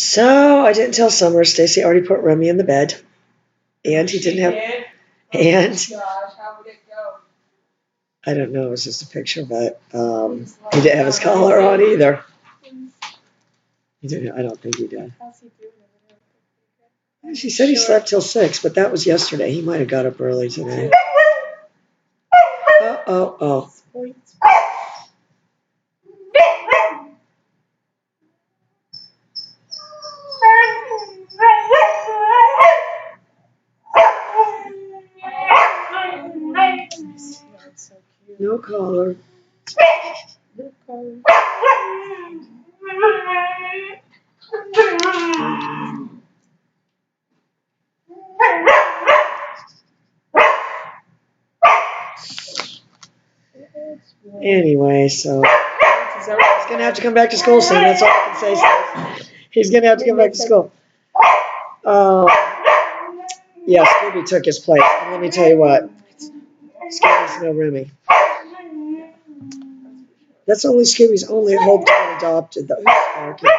So I didn't tell Summer. Stacy already put Remy in the bed, and he didn't have. And Gosh, how would it go? I don't know. It was just a picture, but he didn't have his collar on either. He didn't. I don't think he did. How's he doing? She said he slept till 6, but that was yesterday. He might have got up early today. Oh. So cute. No collar. No color. Anyway, so he's gonna have to come back to school soon. That's all I can say. He's gonna have to come back to school. Yeah, Scooby took his place. And let me tell you what, Scooby's no Remy. That's only Scooby's only hope to get adopted, though. He's barking.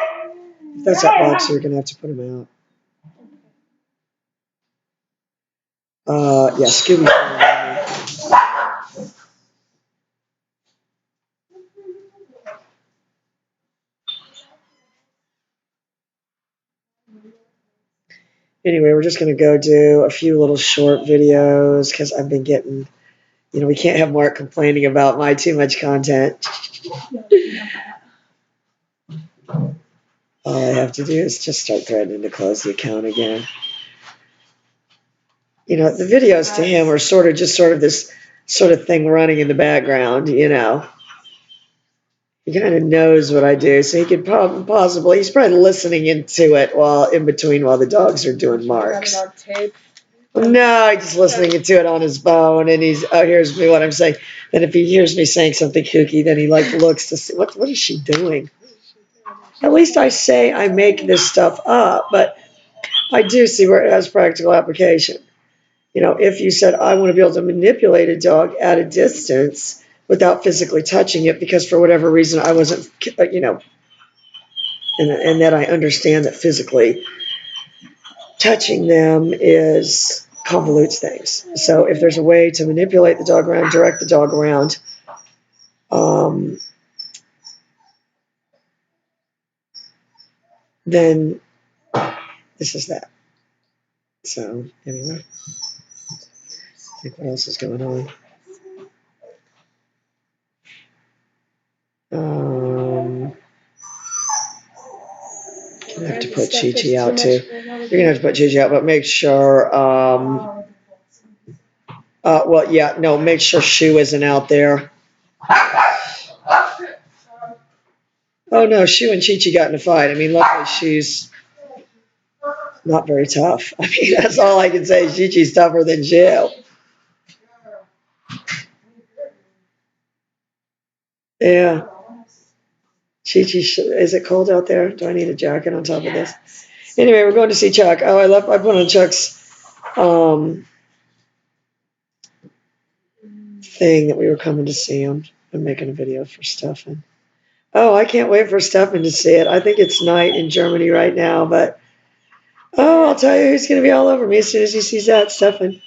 If that's that boxer, you're gonna have to put him out. Yeah, Scooby's no Remy. Anyway, we're just going to go do a few little short videos because I've been getting, we can't have Mark complaining about my too much content. All I have to do is just start threatening to close the account again. The videos to him are sort of this sort of thing running in the background, He kind of knows what I do, so he could he's probably listening into it in between while the dogs are doing marks. No, he's just listening to it on his phone, and here's me what I'm saying. Then if he hears me saying something kooky, then he looks to see what is she doing. At least I say I make this stuff up, but I do see where it has practical application. If you said I want to be able to manipulate a dog at a distance without physically touching it, because for whatever reason I wasn't, and that I understand that physically touching them convolutes things. So if there's a way to manipulate the dog around, direct the dog around, then this is that. So anyway, I think what else is going on? Gonna have to put Chi-Chi out too. You're gonna have to put Chi-Chi out, but make sure. Make sure Shu isn't out there. Oh no, Shu and Chi-Chi got in a fight. I mean, luckily she's not very tough. I mean, that's all I can say. Chi-Chi's tougher than Shu. Yeah. Chi-Chi, is it cold out there? Do I need a jacket on top of this? Anyway, we're going to see Chuck. Oh, I put on Chuck's thing that we were coming to see him. I'm making a video for Stefan. Oh, I can't wait for Stefan to see it. I think it's night in Germany right now, but I'll tell you who's going to be all over me as soon as he sees that, Stefan.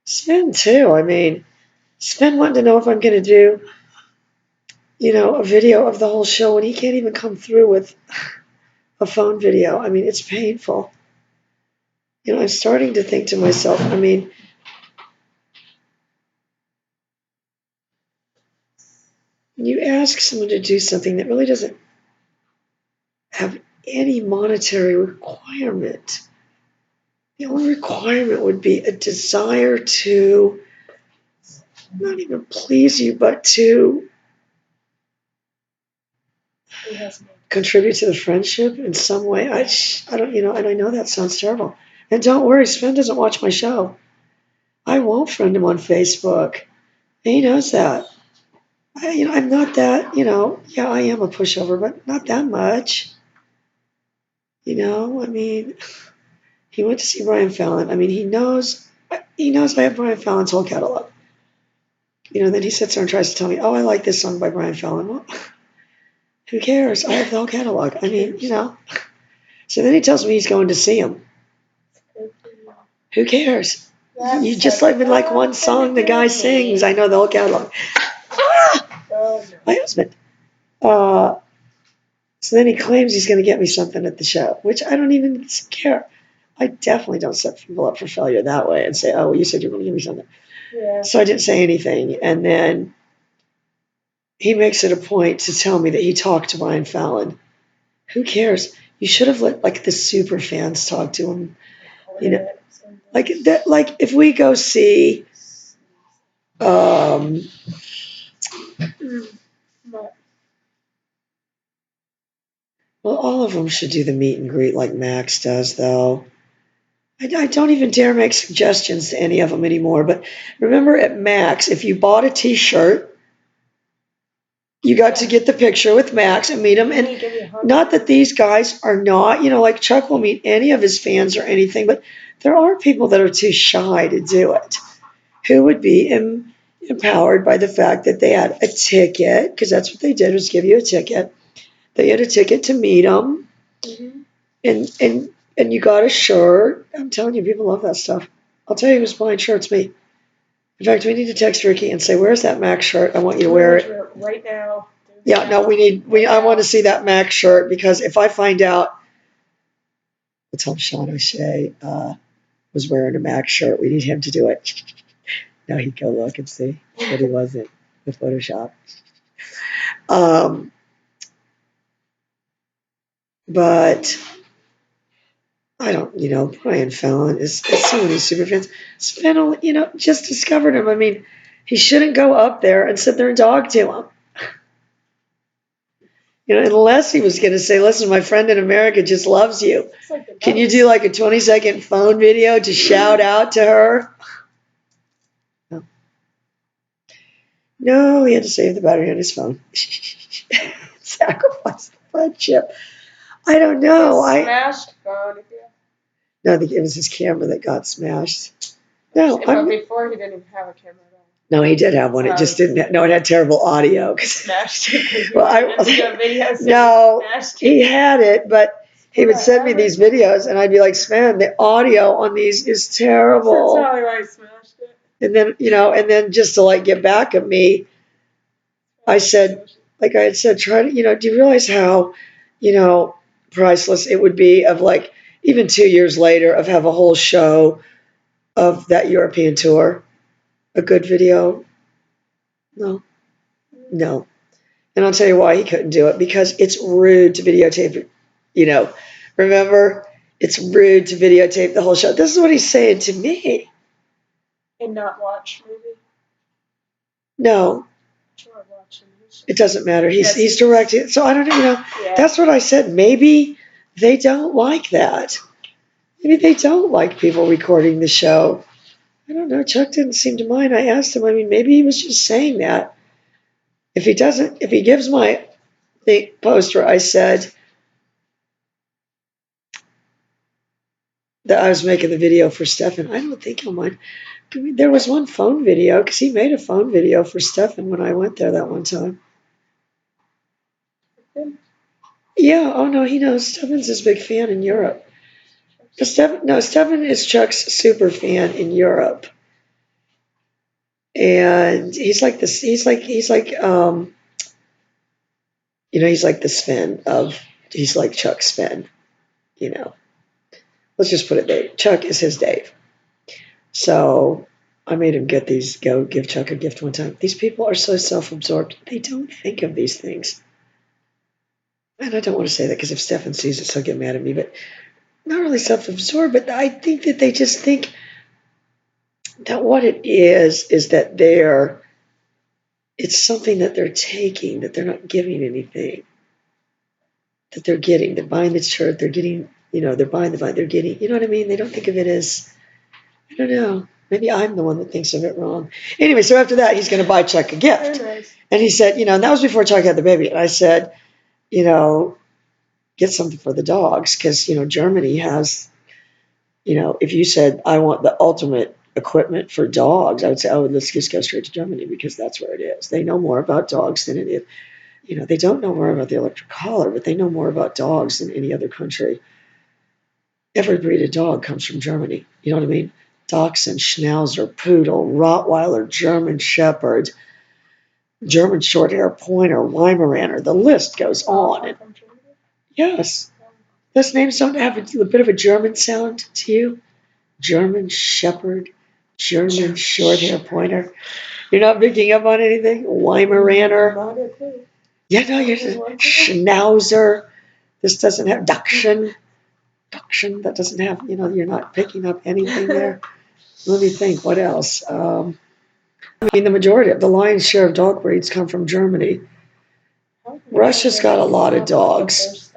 Sven too. I mean, Sven wanted to know if I'm going to do, a video of the whole show, and he can't even come through with a phone video. I mean, it's painful. I'm starting to think to myself, I mean, you ask someone to do something that really doesn't have any monetary requirement. The only requirement would be a desire to not even please you, but to contribute to the friendship in some way. I don't, and I know that sounds terrible. And don't worry, Sven doesn't watch my show. I won't friend him on Facebook. And he knows that. I'm not that, yeah, I am a pushover, but not that much. I mean, he went to see Brian Fallon. I mean, he knows I have Brian Fallon's whole catalog. Then he sits there and tries to tell me, oh, I like this song by Brian Fallon. Well, Who cares? I have the whole catalog. I mean, So then he tells me he's going to see him. Who cares? You just like been like one song the guy sings. I know the whole catalog. My husband. So then he claims he's going to get me something at the show, which I don't even care. I definitely don't set people up for failure that way and say, oh, well, you said you were going to give me something. Yeah. So I didn't say anything. And then he makes it a point to tell me that he talked to Brian Fallon. Who cares? You should have let like the super fans talk to him. Like that. Like if we go see, well, all of them should do the meet and greet like Max does, though. I don't even dare make suggestions to any of them anymore. But remember at Max, if you bought a T-shirt, you got to get the picture with Max and meet him. And not that these guys are not, like Chuck will meet any of his fans or anything, but there are people that are too shy to do it, who would be empowered by the fact that they had a ticket, because that's what they did, was give you a ticket. They had a ticket to meet him, and you got a shirt. I'm telling you, people love that stuff. I'll tell you who's buying shirts, me. In fact, we need to text Ricky and say, where's that Max shirt? I want you to wear it. Right now. Yeah, no, I want to see that Max shirt, because if I find out, we'll tell Sean O'Shea was wearing a Max shirt, we need him to do it. No, he'd go look and see, but he wasn't with Photoshop. But I don't, Brian Fallon is so many super fans. Spinel, just discovered him. I mean, he shouldn't go up there and sit there and talk to him. Unless he was going to say, listen, my friend in America just loves you. Can you do like a 20-second phone video to shout out to her? No, he had to save the battery on his phone. Sacrifice the friendship. I don't know. Smashed phone. No, I think it was his camera that got smashed. No, but before he didn't even have a camera at all. No, he did have one. It just didn't. No, it had terrible audio. Smashed it. No, he had it, but he would send me these videos, and I'd be like, "Man, the audio on these is terrible." That's how I smashed it. And then, and then just to like get back at me, I said, like I had said, try to, do you realize how, priceless it would be of like even 2 years later of have a whole show of that European tour, a good video? No. And I'll tell you why he couldn't do it, because it's rude to videotape, remember, it's rude to videotape the whole show. This is what he's saying to me. And not watch movie? No. It doesn't matter. He's directing. So I don't know. That's what I said. Maybe they don't like that. Maybe they don't like people recording the show. I don't know. Chuck didn't seem to mind. I asked him. I mean, maybe he was just saying that. If he gives my poster, I said that I was making the video for Stefan. I don't think he'll mind. I mean, there was one phone video, because he made a phone video for Stefan when I went there that one time. Yeah, oh no, he knows. Stefan's his big fan in Europe. Stefan is Chuck's super fan in Europe. And he's like this, he's like he's like the Sven he's like Chuck Sven, Let's just put it Dave. Chuck is his Dave. So I made him go give Chuck a gift one time. These people are so self-absorbed. They don't think of these things. And I don't want to say that, because if Stefan sees it, he'll get mad at me, but not really self-absorbed, but I think that they just think that what it is that it's something that they're taking, that they're not giving anything, that they're getting. They're buying the shirt, they're getting, they're buying the vine, they're getting, you know what I mean? They don't think of it as, I don't know, maybe I'm the one that thinks of it wrong. Anyway, so after that, he's going to buy Chuck a gift. Nice. And he said, and that was before Chuck had the baby. And I said, get something for the dogs, because, Germany has, if you said, I want the ultimate equipment for dogs, I would say, oh, let's just go straight to Germany, because that's where it is. They know more about dogs than it is. They don't know more about the electric collar, but they know more about dogs than any other country. Every breed of dog comes from Germany. You know what I mean? Dachshund, Schnauzer, Poodle, Rottweiler, German Shepherd, German Shorthair Pointer, Weimaraner. The list goes on. And yes, those names don't have a bit of a German sound to you? German Shepherd, German Shorthair Pointer. You're not picking up on anything? Weimaraner. Yeah, no, you're just Schnauzer. This doesn't have Dachshund. Dachshund, that doesn't have, you're not picking up anything there. Let me think, what else? The majority of the lion's share of dog breeds come from Germany. Russia's got a lot of dogs.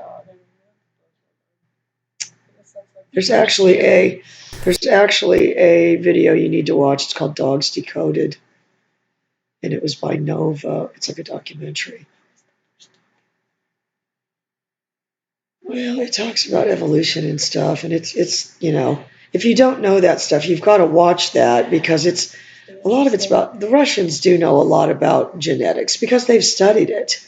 There's actually a video you need to watch. It's called Dogs Decoded. And it was by Nova. It's like a documentary. Well, it talks about evolution and stuff, and it's if you don't know that stuff, you've got to watch that because a lot of it's about, the Russians do know a lot about genetics because they've studied it.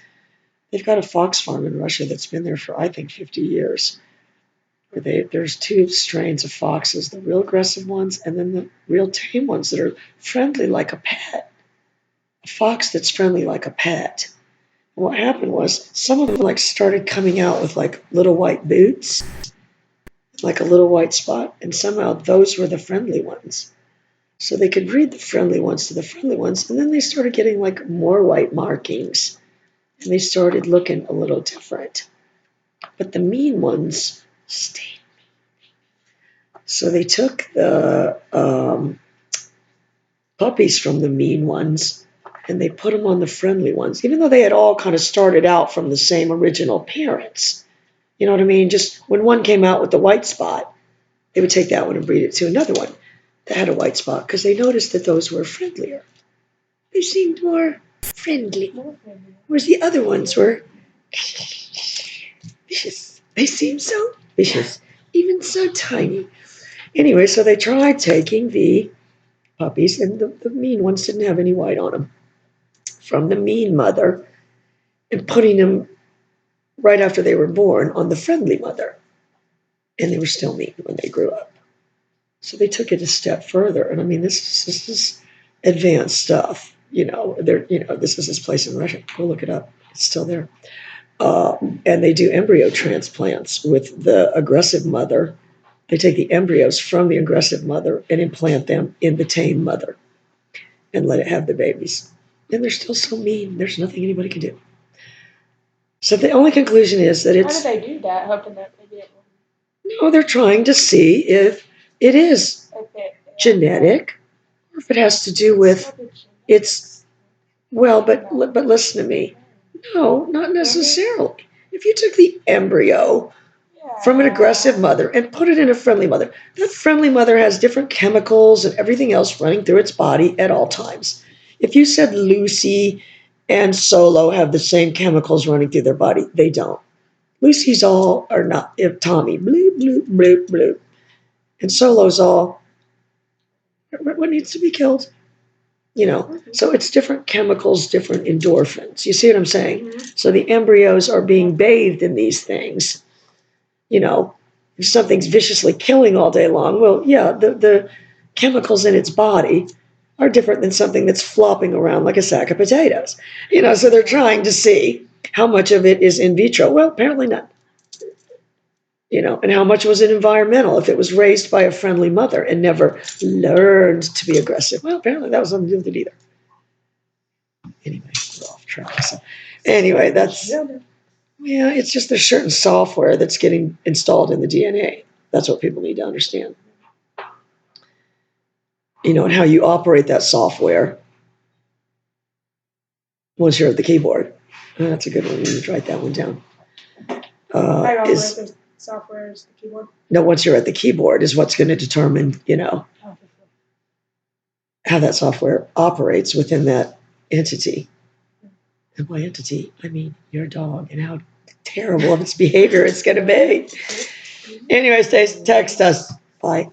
They've got a fox farm in Russia that's been there for, I think, 50 years. There's two strains of foxes, the real aggressive ones and then the real tame ones that are friendly like a pet. A fox that's friendly like a pet. What happened was some of them started coming out with little white boots, like a little white spot, and somehow those were the friendly ones. So they could breed the friendly ones to the friendly ones, and then they started getting more white markings, and they started looking a little different. But the mean ones stayed. So they took the puppies from the mean ones and they put them on the friendly ones, even though they had all kind of started out from the same original parents. You know what I mean? Just when one came out with the white spot, they would take that one and breed it to another one that had a white spot because they noticed that those were friendlier. They seemed more friendly, whereas the other ones were vicious. They seemed so vicious, even so tiny. Anyway, so they tried taking the puppies, and the mean ones didn't have any white on them, from the mean mother and putting them right after they were born on the friendly mother. And they were still mean when they grew up. So they took it a step further. And I mean, this is advanced stuff. This is this place in Russia. Go look it up. It's still there. And they do embryo transplants with the aggressive mother. They take the embryos from the aggressive mother and implant them in the tame mother and let it have the babies. And they're still so mean. There's nothing anybody can do. So the only conclusion is that it's... How do they do that, hoping that they get one? No, they're trying to see if it is genetic or if it has to do with its... Well, but listen to me. No, not necessarily. If you took the embryo from an aggressive mother and put it in a friendly mother, that friendly mother has different chemicals and everything else running through its body at all times. If you said Lucy and Solo have the same chemicals running through their body, they don't. Lucy's all, or not, if Tommy, bloop, bloop, bloop, bloop. And Solo's all, what needs to be killed? So it's different chemicals, different endorphins. You see what I'm saying? Mm-hmm. So the embryos are being bathed in these things. If something's viciously killing all day long, well, yeah, the chemicals in its body are different than something that's flopping around like a sack of potatoes. So they're trying to see how much of it is in vitro. Well, apparently not. And how much was it environmental if it was raised by a friendly mother and never learned to be aggressive? Well, apparently that was something to do with it either. Anyway, we're off track. So anyway, it's just there's certain software that's getting installed in the DNA. That's what people need to understand. And how you operate that software once you're at the keyboard. That's a good one. You need to write that one down. I operate the software as the keyboard? No, once you're at the keyboard is what's going to determine, how that software operates within that entity. And by entity, I mean your dog and how terrible of its behavior it's going to be. Anyways, text us. Bye.